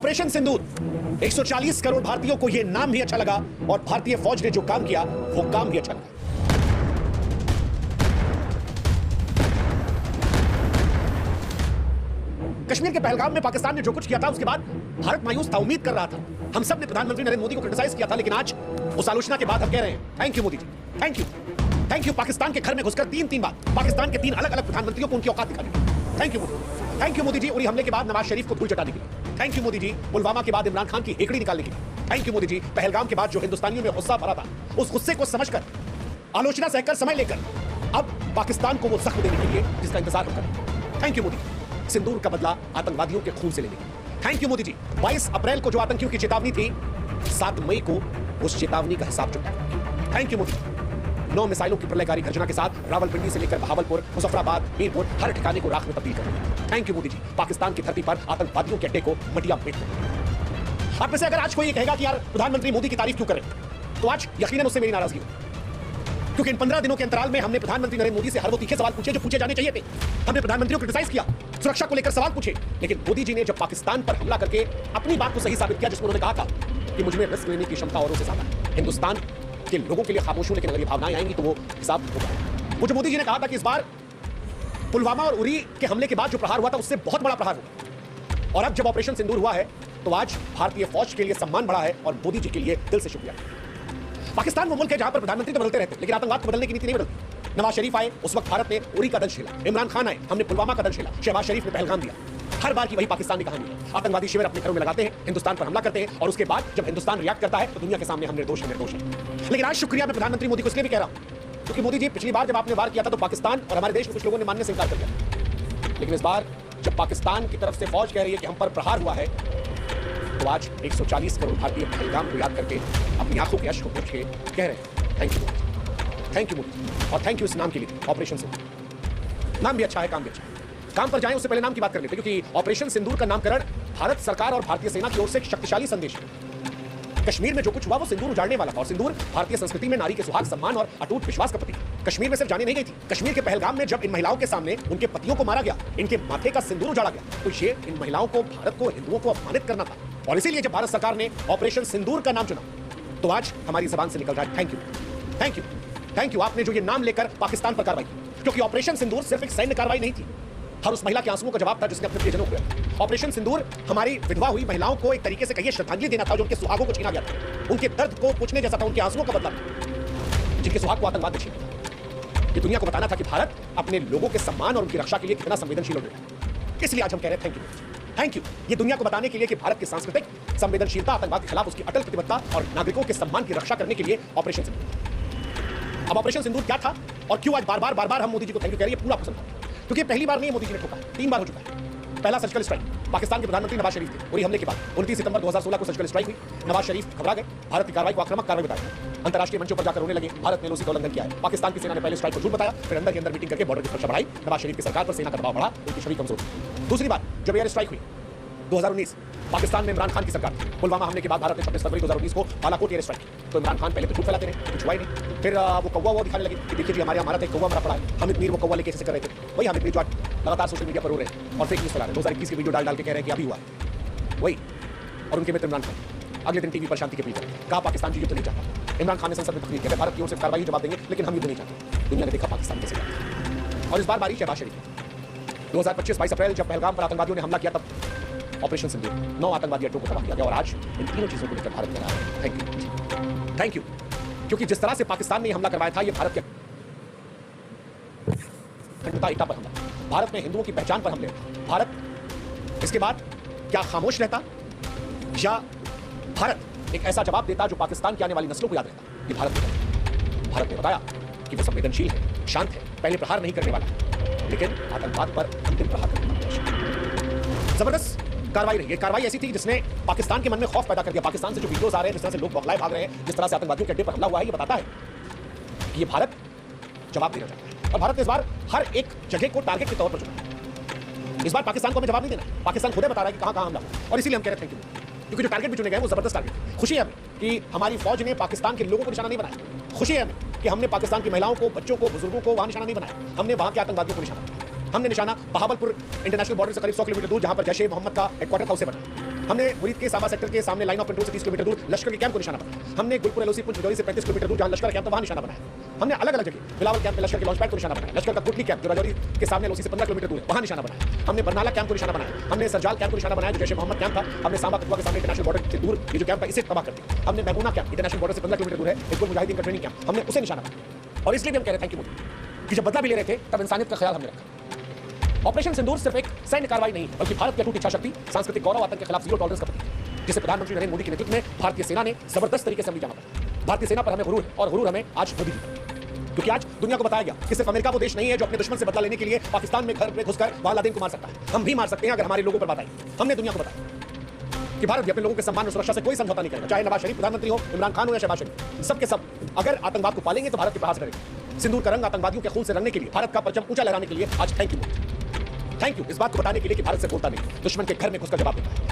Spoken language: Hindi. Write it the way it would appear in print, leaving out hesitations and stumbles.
ऑपरेशन सिंदूर 140 करोड़ भारतीयों को यह नाम भी अच्छा लगा और भारतीय फौज ने जो काम किया वो काम भी अच्छा लगा। कश्मीर के पहलगाम में पाकिस्तान ने जो कुछ किया था उसके बाद भारत मायूस था, उम्मीद कर रहा था। हम सब ने प्रधानमंत्री नरेंद्र मोदी को क्रिटिसाइज किया था, लेकिन आज उस आलोचना के बाद हम कह रहे हैं thank you Modi ji, thank you, thank you. Pakistan के घर में घुसकर तीन बार पाकिस्तान के 3 अलग अलग प्रधानमंत्रियों को उनकी औकात दिखाने के लिए thank you Modi, thank you Modi ji. Uri हमले के बाद नवाज शरीफ को धूल चटाने के लिए थैंक यू मोदी जी। पुलवामा के बाद इमरान खान की हेकड़ी निकालने के लिए थैंक यू मोदी जी। पहलगाम के बाद जो हिंदुस्तानियों में गुस्सा भरा था, उस गुस्से को समझकर, आलोचना सहकर, समय लेकर अब पाकिस्तान को वो जख्म देने के लिए जिसका इंतजार होता, थैंक यू मोदी। सिंदूर का बदला आतंकवादियों के खून से लेने की थैंक यू मोदी जी। 22 अप्रैल को जो आतंकियों की चेतावनी थी, 7 मई को उस चेतावनी का हिसाब चुकाया, थैंक यू मोदी। 9 मिसाइलों की प्रलयकारी गर्जना के साथ रावलपिंडी से लेकर बहावलपुर, मुजफ्फराबाद, मीरपुर, हर ठिकाने को राख में तब्दील कर दिया, थैंक यू मोदी जी। पाकिस्तान की धरती पर आतंकवादियों के अड्डे को मटिया मेट कर। आप में से अगर आज कोई ये कहेगा कि यार प्रधानमंत्री मोदी की तारीफ क्यों करें, तो आज यकीनन उससे मेरी नाराजगी हो, क्योंकि इन 15 दिनों के अंतराल में हमने प्रधानमंत्री नरेंद्र मोदी से हर वो तीखे सवाल पूछे जो पूछे जाने चाहिए थे। हमने प्रधानमंत्री को क्रिटिसाइज किया, सुरक्षा को लेकर सवाल पूछे, लेकिन मोदी जी ने जब पाकिस्तान पर हमला करके अपनी बात को सही साबित किया, जिसमें उन्होंने कहा था कि मुझ में रिस्क लेने की क्षमता औरों से ज्यादा है, हिंदुस्तान के लोगों के लिए खामोश हूं, लेकिन अगर ये भावनाएं आएंगी तो वो हिसाब होगा। वो जो मोदी जी ने कहा था कि इस बार पुलवामा और उरी के हमले के बाद जो प्रहार हुआ था उससे बहुत बड़ा प्रहार हुआ, और अब जब ऑपरेशन सिंदूर हुआ है तो आज भारतीय फौज के लिए सम्मान बढ़ा है और मोदी जी के लिए दिल से शुक्रिया। पाकिस्तान वो मुल्क है जहां पर प्रधानमंत्री तो बदलते रहते हैं, लेकिन आतंकवाद को बदलने की नीति नहीं बदलती। नवाज शरीफ आए, उस वक्त भारत ने उरी का दंश झेला, इमरान खान आए, हमने पुलवामा का दंश झेला, शहबाज शरीफ ने पहलगाम दिया। हर बार की वही पाकिस्तान की कहानी है, आतंकवादी शिविर अपने घरों में लगाते हैं, हिंदुस्तान पर हमला करते हैं, और उसके बाद जब हिंदुस्तान रिएक्ट करता है तो दुनिया के सामने हम निर्दोष हैं। लेकिन आज शुक्रिया मैं प्रधानमंत्री मोदी को इसलिए भी कह रहा हूं क्योंकि मोदी जी पिछली बार जब आपने वार किया था तो पाकिस्तान और हमारे देश में कुछ लोगों ने मानने से इनकार कर दिया, लेकिन इस बार जब पाकिस्तान की तरफ से फौज कह रही है कि हम पर प्रहार हुआ है, तो आज 140 करोड़ भारतीय पहलगाम को याद करके अपनी आंखों के अश्क को पोंछ के कह रहे हैं thank you Modi, thank you Modi, और थैंक यू इस नाम के लिए, ऑपरेशन सिंदूर। नाम भी अच्छा है, काम भी अच्छा है। काम पर जाएं उससे पहले नाम की बात कर लेते हैं, क्योंकि ऑपरेशन सिंदूर का नामकरण भारत सरकार और भारतीय सेना की ओर से एक शक्तिशाली संदेश है। कश्मीर में जो कुछ हुआ वो सिंदूर उजाड़ने वाला था, और सिंदूर भारतीय संस्कृति में नारी के सुहाग, सम्मान और अटूट विश्वास का प्रतीक। कश्मीर में सिर्फ जाने नहीं गई थी, कश्मीर के पहलगाम में जब इन महिलाओं के सामने उनके पतियों को मारा गया, इनके माथे का सिंदूर उजाड़ा गया, तो ये इन महिलाओं को, भारत को, हिंदुओं को अपमानित करना था, और इसीलिए जब भारत सरकार ने ऑपरेशन सिंदूर का नाम चुना तो आज हमारी जबान से निकल रहा है thank you, thank you, thank you. आपने जो ये नाम लेकर पाकिस्तान पर कार्रवाई की, क्योंकि ऑपरेशन सिंदूर सिर्फ एक सैन्य कार्रवाई नहीं थी, हर उस महिला के आंसुओं का जवाब था जिसने अपने प्रियजनों को दिया। ऑपरेशन सिंदूर हमारी विधवा हुई महिलाओं को एक तरीके से कहिए श्रद्धांजलि देना था, जो उनके सुहागों को छीना गया था, उनके दर्द को पूछने जैसा था, उनके आंसुओं का बदला, जिनके सुहाग को आतंकवाद ने छीना। ये दुनिया को बताना था कि भारत अपने लोगों के सम्मान और उनकी रक्षा के लिए कितना संवेदनशील हो गया। इसलिए आज हम कह रहे हैं थैंक यू, थैंक यू। ये दुनिया को बताने के लिए कि भारत की सांस्कृतिक संवेदनशीलता, आतंकवाद के खिलाफ उसकी अटल प्रतिबद्धता और नागरिकों के सम्मान की रक्षा करने के लिए ऑपरेशन सिंदूर। अब ऑपरेशन सिंदूर क्या था और क्यों आज बार बार हम मोदी जी को थैंक यू कह रहे हैं, पूरा पसंद था, क्योंकि पहली बार नहीं मोदी जी ने ठोका, 3 बार हो चुका है। पहला सर्जिकल स्ट्राइक, पाकिस्तान के प्रधानमंत्री नवाज शरीफ थे, उरी हमले के बाद 29 सितंबर 2016 को सर्जिकल स्ट्राइक हुई, नवाज शरीफ घबरा गए, भारत की कार्रवाई को आक्रामक कार्रवाई बताया, अंतर्राष्ट्रीय मंचों पर जाकर रोने लगे, भारत ने एलओसी का उल्लंघन किया है। पाकिस्तान की सेना ने पहले स्ट्राइक को झूठ बताया, फिर अंदर के अंदर मीटिंग करके बॉर्डर की सुरक्षा बढ़ाई, नवाज शरीफ की सरकार पर सेना का दबाव बढ़ा, उनकी छवि कमजोर हुई। दूसरी बार जब एयर स्ट्राइक हुई 2019, पाकिस्तान में इमरान खान की सरकार थी, पुलवामा हमले के बाद भारत ने 26 फरवरी 2019 को बालाकोट एयर स्ट्राइक की, तो इमरान खान पहले तो झूठ फैलाते रहे, कुछ हुआ ही नहीं, फिर वो कौवा वो दिखाने लगे कि देखिए जी हमारे हमारा एक कौवा मरा पड़ा है, हामिद मीर वो कौवा लेके ऐसे कर रहे थे, वही हामिद मीर जो लगातार सोशल मीडिया पर रो रहे हैं और फेक न्यूज़ फैला रहे हैं, 2021 की वीडियो डाल के कह रहे हैं कि अभी हुआ वही, और उनके मित्र इमरान खान अगले दिन टीवी पर शांति की अपील करें, कहा पाकिस्तान जी युद्ध नहीं चाहता। इमरान खान ने संसद में तकरीर की, भारत की ओर से कार्रवाई जवाब देंगे, लेकिन हम युद्ध नहीं चाहते। दुनिया ने देखा पाकिस्तान कैसे करता है। और इस बार बारी शहबाज शरीफ 2025 22 अप्रैल जब पहलगाम पर आतंकवादियों ने हमला किया, तब ऑपरेशन सिंदूर 9 आतंकवादी अड्डों को तबाह किया गया, और आज इन तीनों चीजों को लेकर भारत कह रहा है थैंक यू, थैंक यू, क्योंकि जिस तरह से पाकिस्तान ने हमला करवाया था, ये भारत के अखंडता पर हमला, भारत में हिंदुओं की पहचान पर हमले। भारत इसके बाद क्या खामोश रहता, या भारत एक ऐसा जवाब देता जो पाकिस्तान की आने वाली नस्लों को याद रहता कि भारत ने बताया कि वो संवेदनशील है, शांत है, पहले प्रहार नहीं करने वाला, लेकिन आतंकवाद पर अंतिम प्रहार करने वाला। जबरदस्त कार्रवाई रही। ये कार्रवाई ऐसी थी जिसने पाकिस्तान के मन में खौफ पैदा कर दिया। पाकिस्तान से जो वीडियोस आ रहे हैं, जिस तरह से लोग बौखलाए भाग रहे हैं, जिस तरह से आतंकवादियों के अड्डे पर हमला हुआ है, ये बताता है कि ये भारत जवाब देना चाहता है, और भारत ने इस बार हर एक जगह को टारगेट के तौर पर चुना। इस बार पाकिस्तान को हमें जवाब नहीं देना, पाकिस्तान खुद बता रहा है कि कहां हमला हुआ, और इसीलिए हम कह रहे हैं थैंक यू, क्योंकि जो टारगेट भी चुने गए वो जबरदस्त टारगेट। खुशी है हमें कि हमारी फौज ने पाकिस्तान के लोगों को निशाना नहीं बनाया, खुशी है हमें कि हमने पाकिस्तान की महिलाओं को, बच्चों को, बुजुर्गों को वहां निशाना नहीं बनाया, हमने वहां के आतंकवादियों को निशाना बनाया। हमने निशाना बहावलपुर इंटरनेशनल बॉर्डर से करीब 100 किलोमीटर दूर, जहां पर जैश ए मोहम्मद का हेडक्वार्टर था, उसे बनाया। हमने मुरीद के साबा सेक्टर के सामने लाइन ऑफ कंट्रोल से 30 किलोमीटर दूर लश्कर के कैंप को निशाना बनाया। हमने गुलपुर एलओसी पुंछ राजौरी से 35 किलोमीटर दूर जहां लश्कर कैंप था वहां निशाना बनाया। हमने अलग अलग जगह बिलावल कैंप में लश्कर के लॉन्च पैड को निशाना बनाया। लश्कर का गुटली कैंप जो राजौरी के सामने एलओसी से 15 किलोमीटर दूर है वहां निशाना बनाया। हमने बरनाला कैंप को निशाना बनाया। हमने सरजाल कैंप को निशाना बनाया जो जैश ए मोहम्मद कैंप था। हमने सांबा कथुआ के सामने इंटरनेशनल बॉर्डर से दूर ये जो कैंप था इसे तबाह कर दिया। हमने महबूना कैंप इंटरनेशनल बॉर्डर से 15 किलोमीटर दूर है हिजबुल मुजाहिदीन का ट्रेनिंग कैंप हमने उसे निशाना बनाया। और इसलिए भी हम कह रहे हैं थैंक यू मोदी कि जब बदला भी ले रहे थे तब इंसानियत का ख्याल हमने रखा। ऑपरेशन सिंदूर सिर्फ एक सैन्य कार्रवाई नहीं बल्कि भारत की अटूट इच्छा शक्ति, सांस्कृतिक गौरव, आतंक के खिलाफ जीरो टॉलरेंस का प्रतीक है जिसे प्रधानमंत्री नरेंद्र मोदी के नेतृत्व में भारतीय सेना ने जबरदस्त तरीके से अमली जामा पड़ा। भारतीय सेना पर हमें गुरूर है और गुरूर हमें आज मोदी जी क्योंकि आज दुनिया को बताया गया कि सिर्फ अमेरिका वो देश नहीं है जो अपने दुश्मन से बदला लेने के लिए पाकिस्तान में घर में घुसकर वहां लादेन को मार सकता है। हम भी मार सकते हैं अगर हमारे लोगों पर बात आई। हमने दुनिया को बताया कि भारत भी अपने लोगों के सम्मान और सुरक्षा से कोई समझौता नहीं करेगा, चाहे नवाज शरीफ प्रधानमंत्री हो, इमरान खान हो या शहबाज शरीफ, सबके सब अगर आतंकवाद को पालेंगे तो भारत के प्रयास करेंगे। सिंदूर का रंग आतंकवादियों के खून से रंगने के लिए, भारत का परचम ऊंचा लहराने के लिए आज थैंक यू इस बात को बताने के लिए कि भारत से बोलता नहीं, दुश्मन के घर में घुसकर जवाब देता है।